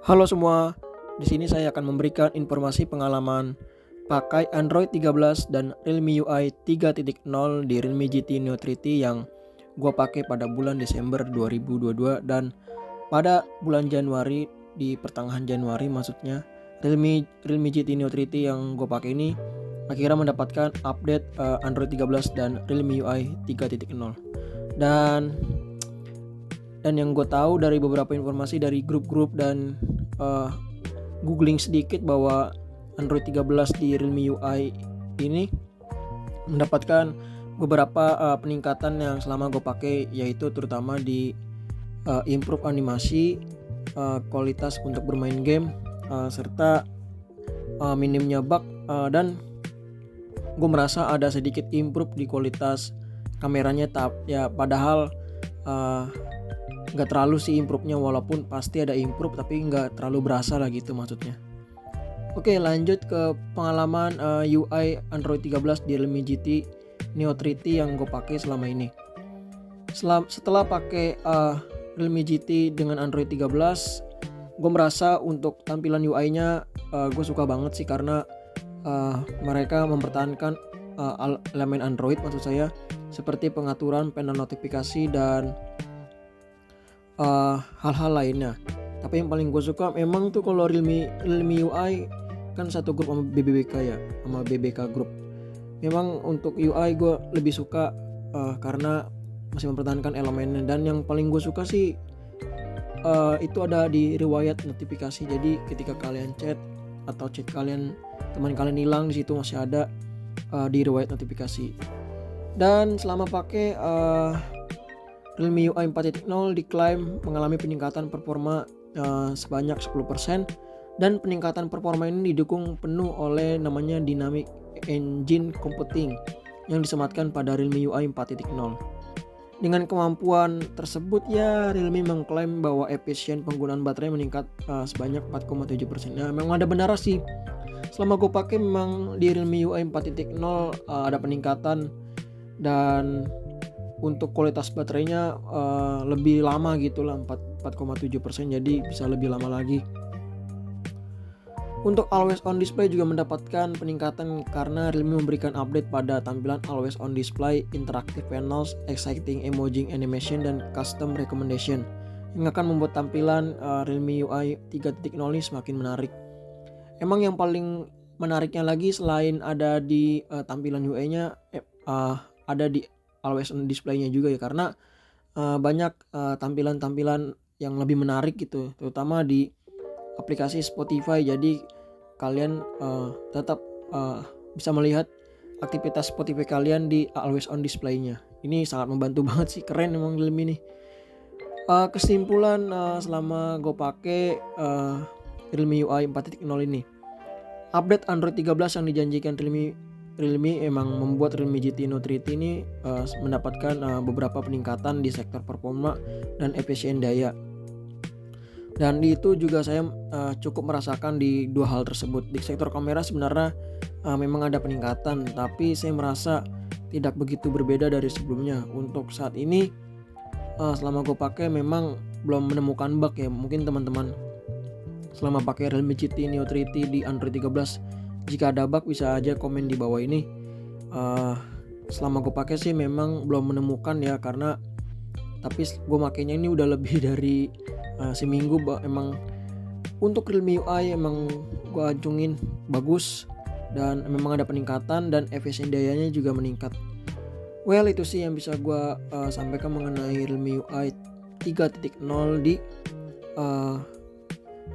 Halo semua, di sini saya akan memberikan informasi pengalaman pakai Android 13 dan Realme UI 3.0 di Realme GT Neo 3T yang gua pakai pada bulan Desember 2022 dan pada bulan Januari, di pertengahan Januari maksudnya, Realme GT Neo 3T yang gua pakai ini akhirnya mendapatkan update Android 13 dan Realme UI 3.0. Dan yang gue tahu dari beberapa informasi dari grup-grup dan googling sedikit bahwa Android 13 di Realme UI ini mendapatkan beberapa peningkatan yang selama gue pakai, yaitu terutama di improve animasi, kualitas untuk bermain game, serta minimnya bug, dan gue merasa ada sedikit improve di kualitas kameranya. Padahal nggak terlalu sih improve-nya, walaupun pasti ada improve tapi nggak terlalu berasa lah gitu maksudnya. Oke, lanjut ke pengalaman UI Android 13 di Realme GT Neo 3T yang gue pakai selama ini. Setelah pakai Realme GT dengan Android 13, gue merasa untuk tampilan UI-nya gue suka banget sih, karena mereka mempertahankan elemen Android maksud saya, seperti pengaturan panel notifikasi dan hal-hal lainnya. Tapi yang paling gue suka memang tuh kalau Realme UI kan satu grup sama BBK ya, sama BBK Group. Memang untuk UI gue lebih suka karena masih mempertahankan elemennya. Dan yang paling gue suka sih itu ada di riwayat notifikasi. Jadi ketika kalian chat atau chat teman kalian hilang, di situ masih ada di riwayat notifikasi. Dan selama pakai Realme UI 4.0 diklaim mengalami peningkatan performa sebanyak 10%, dan peningkatan performa ini didukung penuh oleh namanya Dynamic Engine Computing yang disematkan pada Realme UI 4.0. Dengan kemampuan tersebut ya, Realme mengklaim bahwa efisien penggunaan baterai meningkat sebanyak 4,7%. Nah, memang ada benar sih. Selama gue pakai memang di Realme UI 4.0 ada peningkatan, dan untuk kualitas baterainya lebih lama gitu lah, 4,7%, jadi bisa lebih lama lagi. Untuk always on display juga mendapatkan peningkatan karena Realme memberikan update pada tampilan always on display, interactive panels, exciting emoji animation, dan custom recommendation yang akan membuat tampilan Realme UI 3.0 ini semakin menarik. Emang yang paling menariknya lagi, selain ada di tampilan UI-nya, ada di always on display-nya juga ya, karena banyak tampilan-tampilan yang lebih menarik gitu, terutama di aplikasi Spotify. Jadi kalian tetap bisa melihat aktivitas Spotify kalian di always on display-nya. Ini sangat membantu banget sih, keren emang Realme ini. Kesimpulan selama gue pakai Realme UI 4.0 ini, update Android 13 yang dijanjikan Realme emang membuat Realme GT Neo 3T ini mendapatkan beberapa peningkatan di sektor performa dan efisien daya. Dan itu juga saya cukup merasakan di dua hal tersebut. Di sektor kamera sebenarnya memang ada peningkatan, tapi saya merasa tidak begitu berbeda dari sebelumnya. Untuk saat ini selama gue pakai memang belum menemukan bug ya. Mungkin teman-teman selama pakai Realme GT Neo 3T di Android 13, jika ada bug bisa aja komen di bawah ini. Selama gue pakai sih memang belum menemukan ya, karena tapi gue makainya ini udah lebih dari seminggu. Emang untuk Realme UI emang gue acungin bagus, dan memang ada peningkatan, dan efisien dayanya juga meningkat. Well, itu sih yang bisa gue sampaikan mengenai Realme UI 3.0 di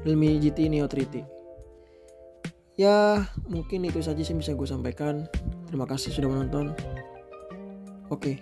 Realme GT Neo 3T. Ya, mungkin itu saja sih bisa gue sampaikan. Terima kasih sudah menonton. Oke.